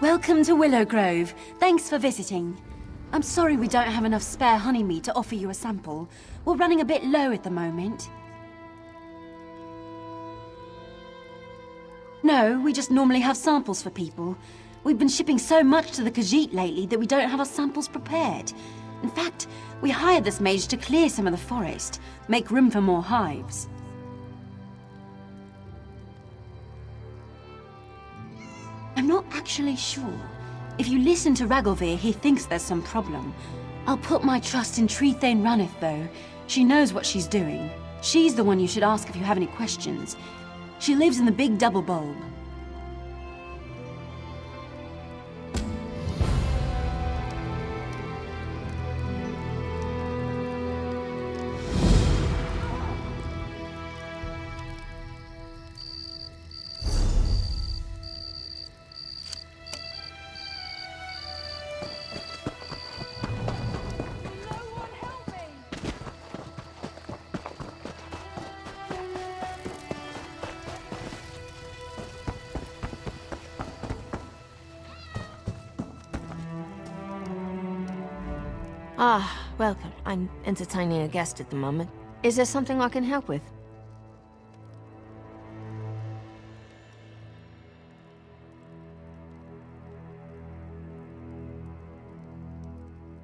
Welcome to Willow Grove. Thanks for visiting. I'm sorry we don't have enough spare honey meat to offer you a sample. We're running a bit low at the moment. No, we just normally have samples for people. We've been shipping so much to the Khajiit lately that we don't have our samples prepared. In fact, we hired this mage to clear some of the forest, make room for more hives. I'm not actually sure. If you listen to Ragovir, he thinks there's some problem. I'll put my trust in Trethane Ranith, though. She knows what she's doing. She's the one you should ask if you have any questions. She lives in the big double bulb. Ah, welcome. I'm entertaining a guest at the moment. Is there something I can help with?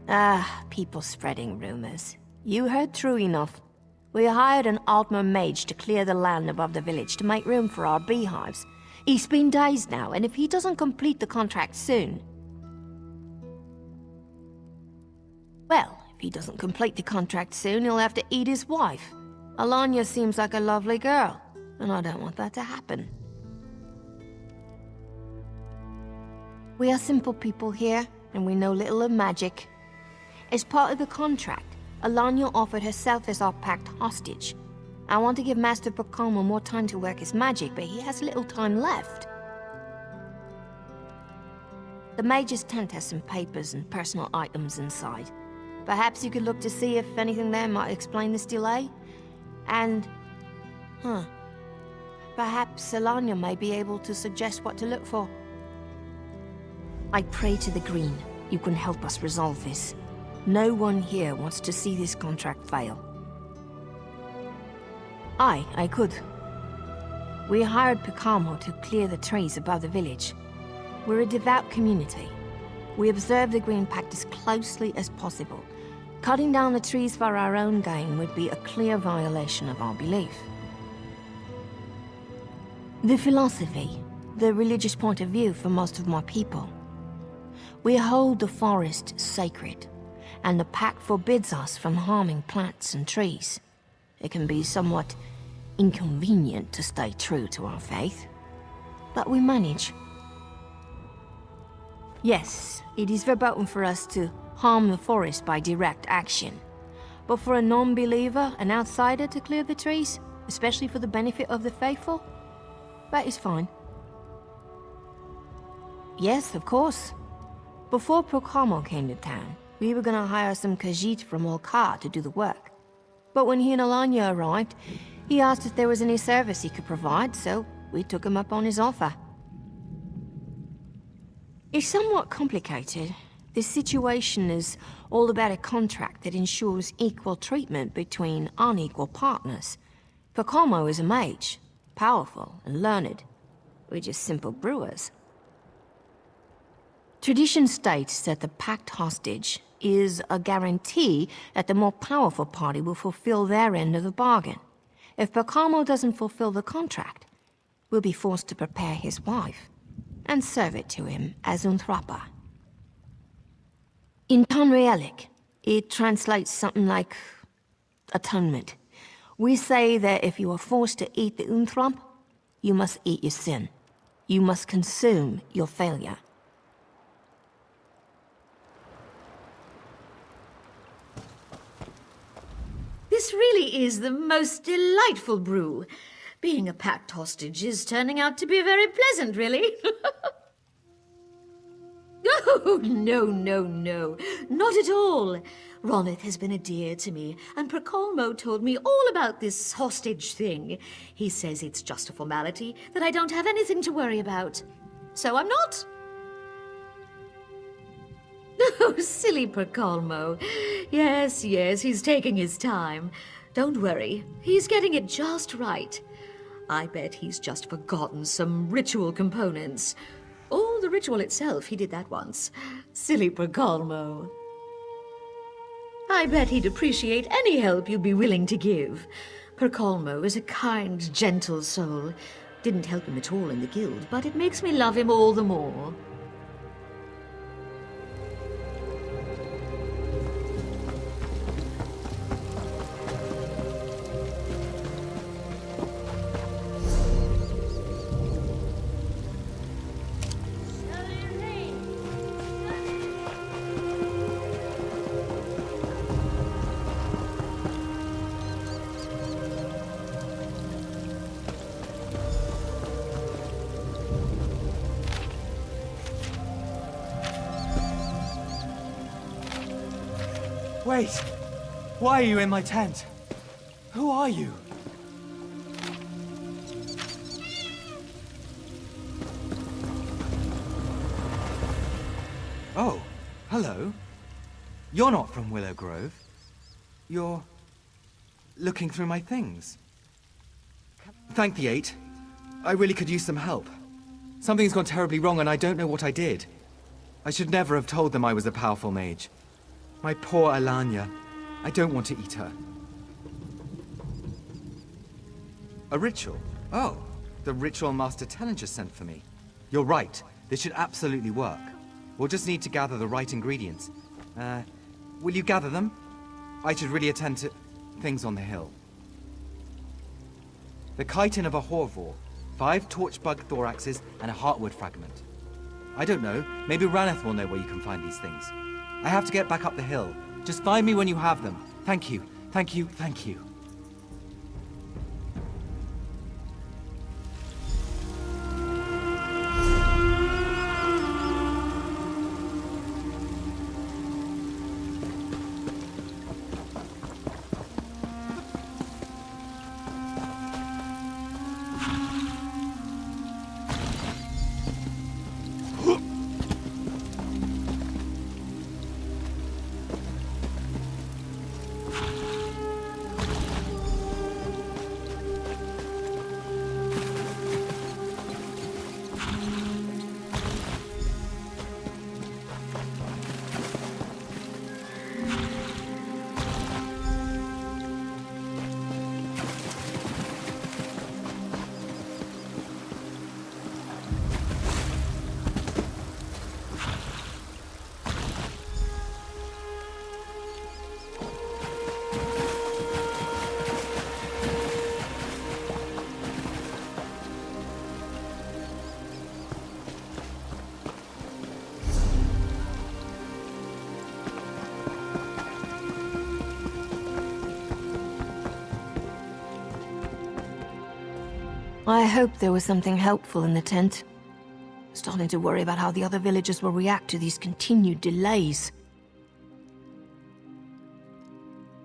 Ah, people spreading rumors. You heard true enough. We hired an Altmer mage to clear the land above the village to make room for our beehives. He's been days now, and if he doesn't complete the contract soon... Well, if he doesn't complete the contract soon, he'll have to eat his wife. Alanya seems like a lovely girl, and I don't want that to happen. We are simple people here, and we know little of magic. As part of the contract, Alanya offered herself as our packed hostage. I want to give Master Pacomo more time to work his magic, but he has little time left. The mage's tent has some papers and personal items inside. Perhaps you could look to see if anything there might explain this delay? And... perhaps Alanya may be able to suggest what to look for. I pray to the Green, you can help us resolve this. No one here wants to see this contract fail. I could. We hired Picamo to clear the trees above the village. We're a devout community. We observe the Green Pact as closely as possible. Cutting down the trees for our own gain would be a clear violation of our belief. The philosophy, the religious point of view for most of my people. We hold the forest sacred, and the Pact forbids us from harming plants and trees. It can be somewhat inconvenient to stay true to our faith, but we manage. Yes, it is verboten for us to harm the forest by direct action. But for a non-believer, an outsider to clear the trees, especially for the benefit of the faithful, that is fine. Yes, of course. Before Procamo came to town, we were gonna hire some Khajiit from Olkar to do the work. But when he and Alanya arrived, he asked if there was any service he could provide, so we took him up on his offer. It's somewhat complicated. This situation is all about a contract that ensures equal treatment between unequal partners. Pacomo is a mage, powerful and learned. We're just simple brewers. Tradition states that the pact hostage is a guarantee that the more powerful party will fulfill their end of the bargain. If Pacomo doesn't fulfill the contract, we'll be forced to prepare his wife and serve it to him as Unthrapa. In Tonrealic, it translates something like atonement. We say that if you are forced to eat the Unthrop, you must eat your sin. You must consume your failure. This really is the most delightful brew. Being a packed hostage is turning out to be very pleasant, really. Oh, no, not at all. Ronith has been a dear to me, and Procolmo told me all about this hostage thing. He says it's just a formality, that I don't have anything to worry about. So I'm not. Oh, silly Percolmo. Yes, he's taking his time. Don't worry, he's getting it just right. I bet he's just forgotten some ritual components. Or the ritual itself, he did that once. Silly Percolmo. I bet he'd appreciate any help you'd be willing to give. Percolmo is a kind, gentle soul. Didn't help him at all in the guild, but it makes me love him all the more. Wait! Why are you in my tent? Who are you? Oh, hello. You're not from Willow Grove. You're looking through my things. Thank the 8. I really could use some help. Something's gone terribly wrong and I don't know what I did. I should never have told them I was a powerful mage. My poor Alanya. I don't want to eat her. A ritual? Oh, the ritual Master Tellinger sent for me. You're right. This should absolutely work. We'll just need to gather the right ingredients. Will you gather them? I should really attend to things on the hill. The chitin of a Horvor, 5 torchbug thoraxes, and a heartwood fragment. I don't know. Maybe Raneth will know where you can find these things. I have to get back up the hill. Just find me when you have them. Thank you. Thank you. Thank you. I hoped there was something helpful in the tent. Starting to worry about how the other villagers will react to these continued delays.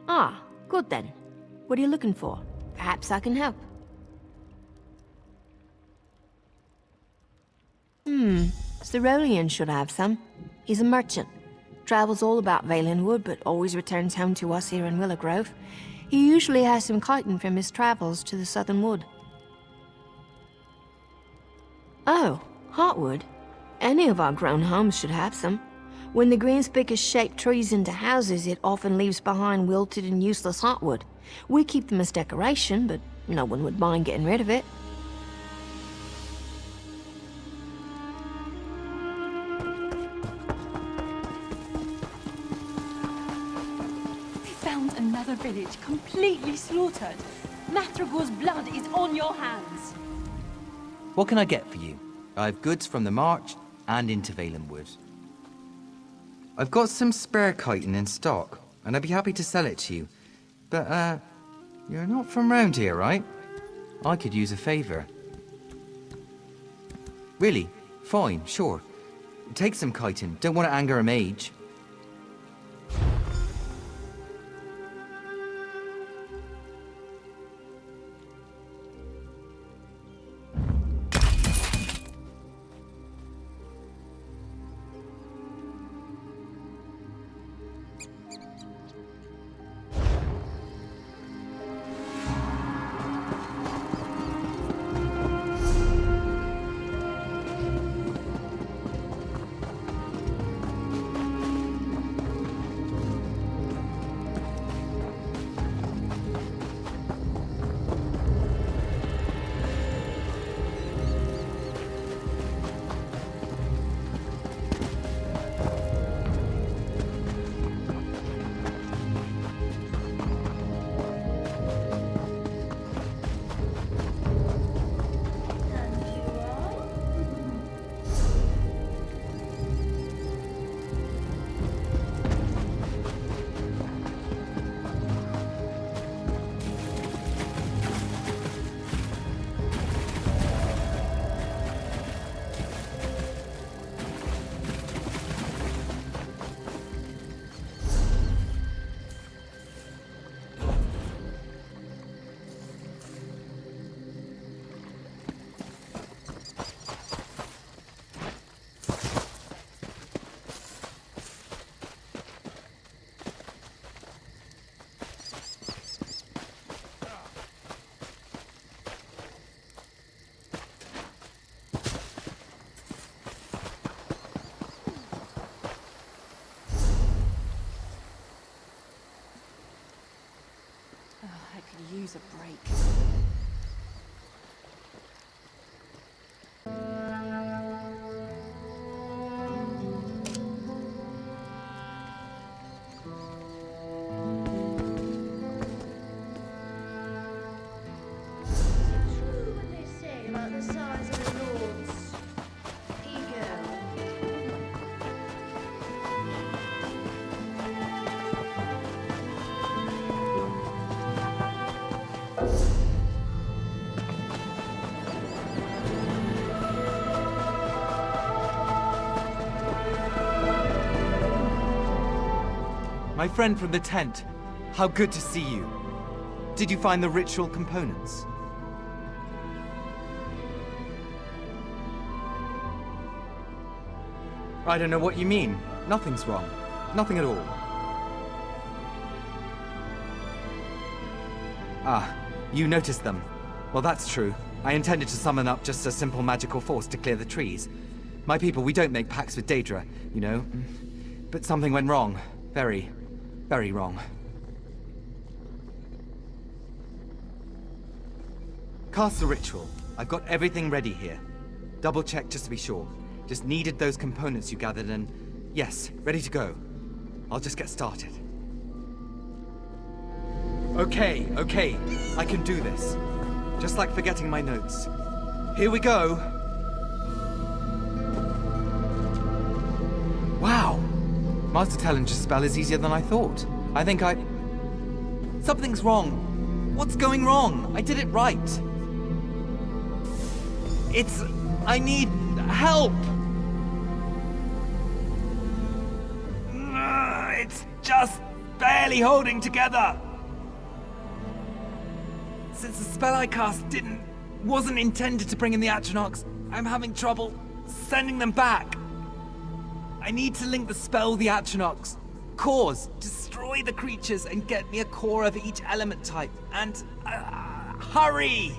Ah, good then. What are you looking for? Perhaps I can help. Cerolian should have some. He's a merchant. Travels all about Valenwood, but always returns home to us here in Willow Grove. He usually has some chitin from his travels to the southern wood. Oh, heartwood. Any of our grown homes should have some. When the greenspickers shape trees into houses, it often leaves behind wilted and useless heartwood. We keep them as decoration, but no one would mind getting rid of it. We found another village completely slaughtered. Mathragore's blood is on your hands. What can I get for you? I have goods from the March and into Valenwood. I've got some spare chitin in stock, and I'd be happy to sell it to you. But, you're not from round here, right? I could use a favor. Really? Fine, sure. Take some chitin. Don't want to anger a mage. size of a lord's ego. My friend from the tent, how good to see you. Did you find the ritual components? I don't know what you mean. Nothing's wrong. Nothing at all. Ah, you noticed them. Well, that's true. I intended to summon up just a simple magical force to clear the trees. My people, we don't make pacts with Daedra, you know. But something went wrong. Very, very wrong. Cast the ritual. I've got everything ready here. Double check just to be sure. Just needed those components you gathered and... yes, ready to go. I'll just get started. Okay, I can do this. Just like forgetting my notes. Here we go. Wow! Master Talon's spell is easier than I thought. I think something's wrong. What's going wrong? I did it right. I need help! It's just barely holding together. Since the spell I cast wasn't intended to bring in the Atronachs, I'm having trouble sending them back. I need to link the spell with the Atronachs, cores, destroy the creatures, and get me a core of each element type. And hurry!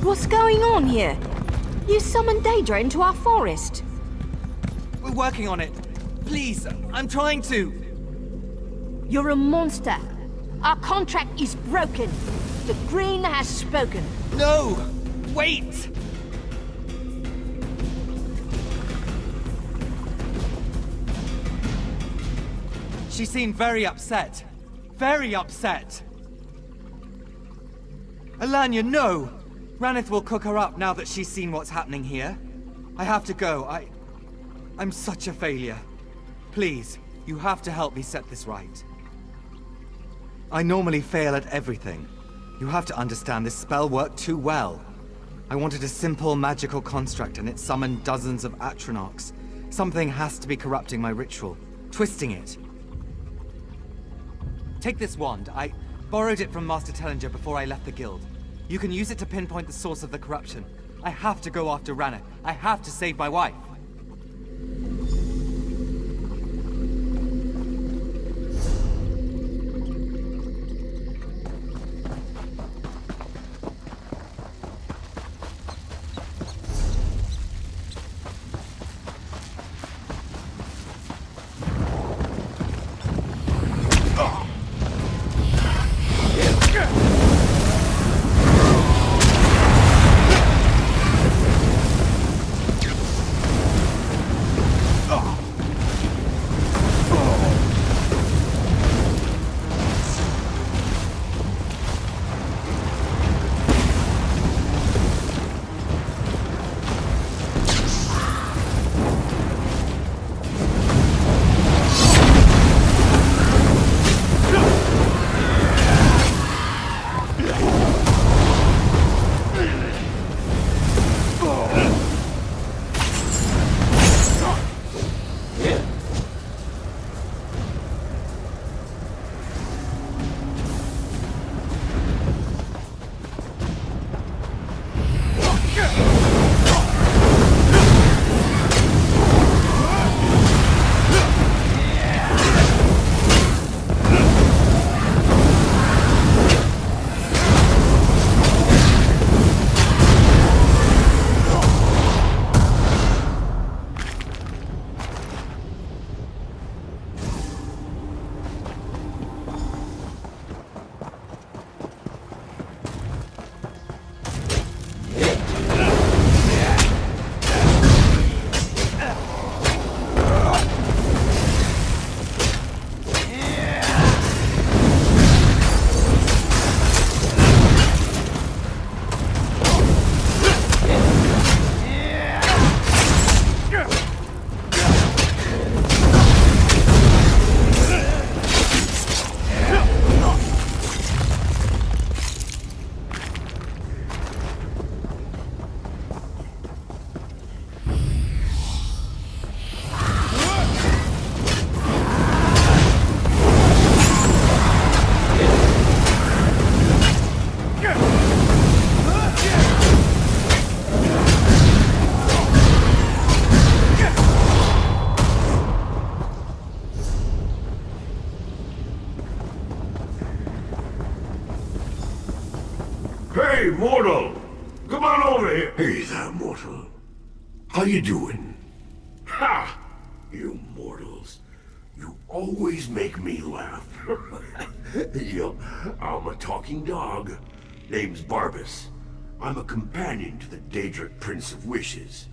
What's going on here? You summoned Daedra into our forest. We're working on it. Please, I'm trying to. You're a monster. Our contract is broken. The Green has spoken. No! Wait! She seemed very upset. Very upset. Alanya, no! Ranith will cook her up now that she's seen what's happening here. I have to go. I'm such a failure. Please, you have to help me set this right. I normally fail at everything. You have to understand this spell worked too well. I wanted a simple magical construct and it summoned dozens of Atronachs. Something has to be corrupting my ritual, twisting it. Take this wand. I borrowed it from Master Tellinger before I left the guild. You can use it to pinpoint the source of the corruption. I have to go after Ranith. I have to save my wife. Hey, mortal! Come on over here! Hey there, mortal. How you doing? Ha! You mortals. You always make me laugh. I'm a talking dog. Name's Barbas. I'm a companion to the Daedric Prince of Wishes.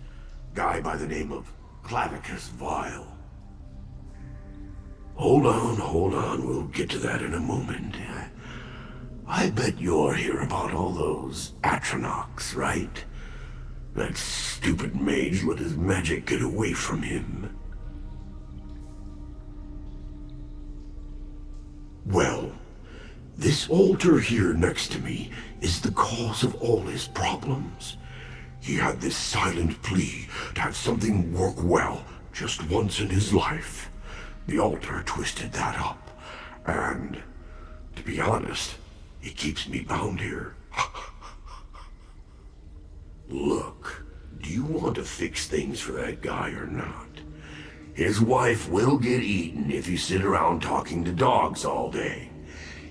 Guy by the name of Clavicus Vile. Hold on. We'll get to that in a moment. I bet you're here about all those Atronachs, right? That stupid mage let his magic get away from him. Well, this altar here next to me is the cause of all his problems. He had this silent plea to have something work well just once in his life. The altar twisted that up, and to be honest, it keeps me bound here. Look, do you want to fix things for that guy or not? His wife will get eaten if you sit around talking to dogs all day.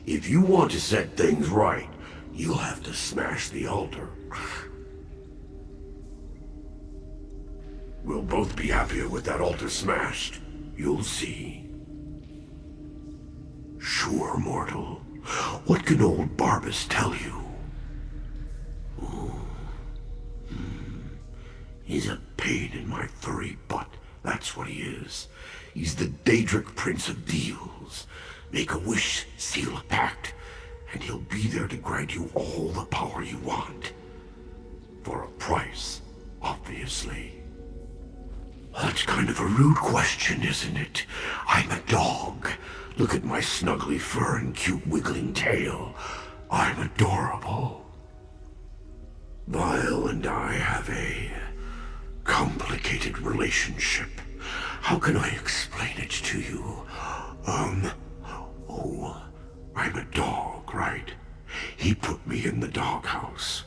If you want to set things right, you'll have to smash the altar. We'll both be happier with that altar smashed. You'll see. Sure, mortal. What can old Barbas tell you? He's a pain in my furry butt. That's what he is. He's the Daedric Prince of Deals. Make a wish, seal a pact, and he'll be there to grant you all the power you want. For a price, obviously. That's kind of a rude question, isn't it? I'm a dog. Look at my snuggly fur and cute wiggling tail. I'm adorable. Vile and I have a complicated relationship. How can I explain it to you? Oh, I'm a dog, right? He put me in the doghouse.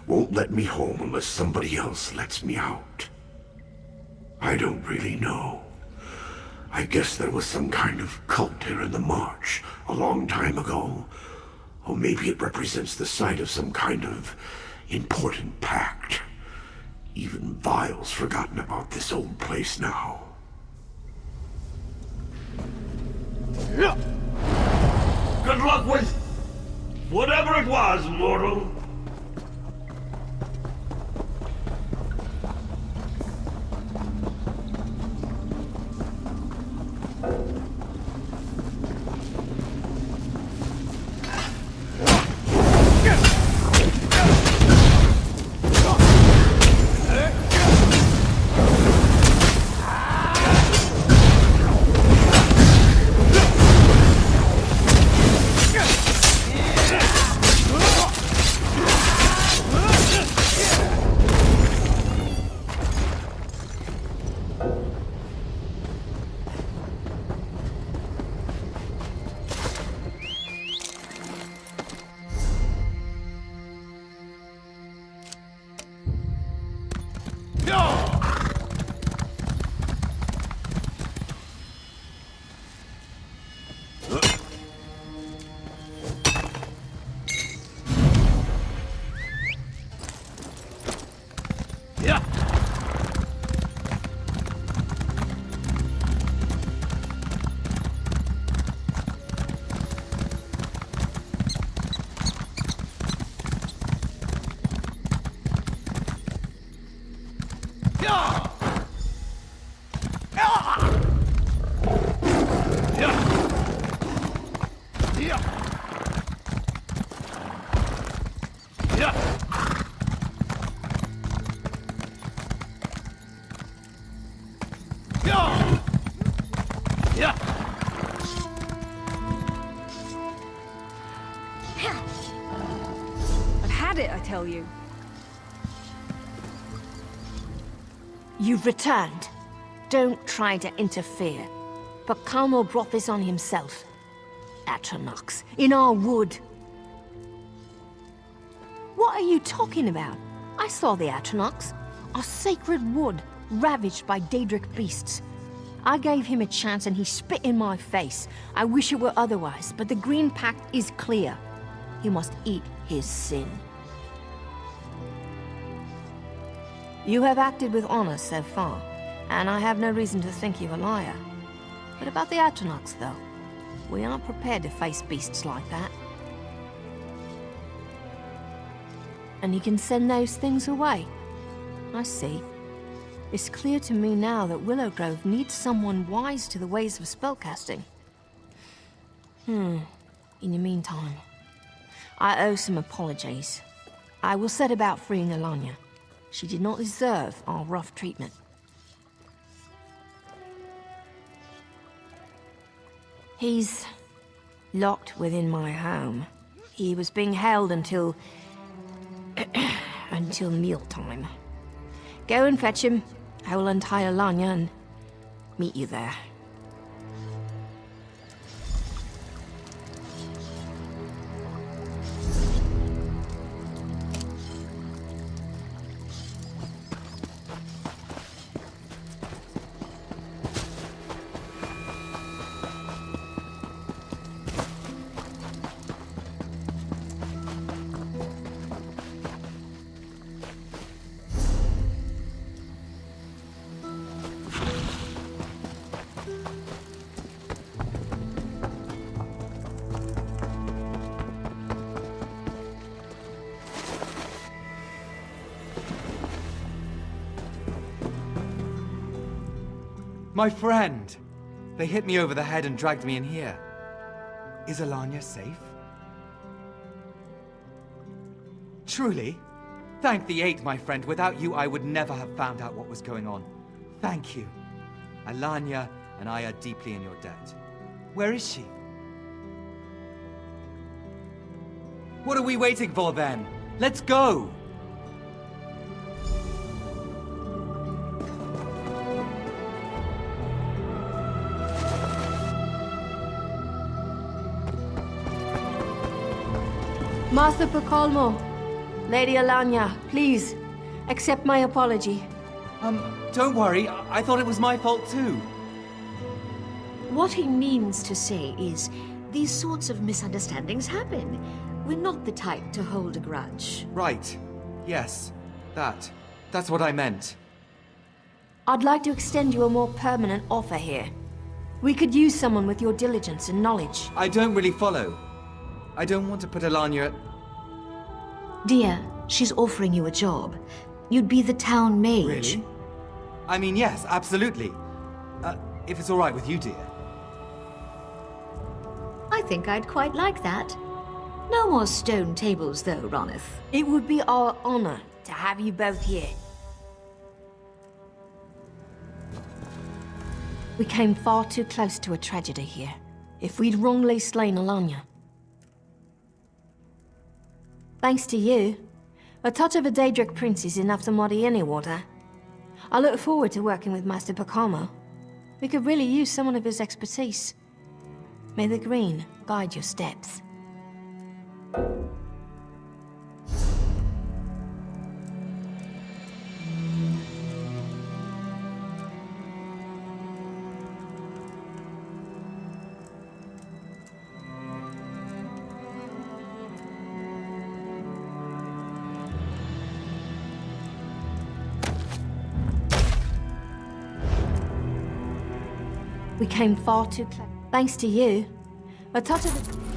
Won't let me home unless somebody else lets me out. I don't really know. I guess there was some kind of cult here in the marsh a long time ago. Or maybe it represents the site of some kind of important pact. Even Vile's forgotten about this old place now. Good luck with whatever it was, mortal. I've had it, I tell you. You've returned. Don't try to interfere. But Carmel brought this on himself. Atronachs, in our wood. What are you talking about? I saw the Atronachs. Our sacred wood, ravaged by Daedric beasts. I gave him a chance and he spit in my face. I wish it were otherwise, but the Green Pact is clear. He must eat his sin. You have acted with honor so far, and I have no reason to think you a liar. But about the Atronachs, though, we aren't prepared to face beasts like that. And you can send those things away. I see. It's clear to me now that Willow Grove needs someone wise to the ways of spellcasting. In the meantime, I owe some apologies. I will set about freeing Alanya. She did not deserve our rough treatment. He's locked within my home. He was being held until mealtime. Go and fetch him. I will untie Alanya and meet you there. My friend! They hit me over the head and dragged me in here. Is Alanya safe? Truly? Thank the Eight, my friend. Without you, I would never have found out what was going on. Thank you. Alanya and I are deeply in your debt. Where is she? What are we waiting for then? Let's go! Master Pacalmo, Lady Alanya, please, accept my apology. Don't worry. I thought it was my fault too. What he means to say is, these sorts of misunderstandings happen. We're not the type to hold a grudge. Right. Yes. That's what I meant. I'd like to extend you a more permanent offer here. We could use someone with your diligence and knowledge. I don't really follow. I don't want to put Alanya at... Dear, she's offering you a job. You'd be the town mage. Really? I mean, yes, absolutely. If it's all right with you, dear. I think I'd quite like that. No more stone tables, though, Ronith. It would be our honor to have you both here. We came far too close to a tragedy here. If we'd wrongly slain Alanya. Thanks to you, a touch of a Daedric prince is enough to muddy any water. I look forward to working with Master Pacalmo. We could really use someone of his expertise. May the green guide your steps. We came far too close. Thanks to you, a touch of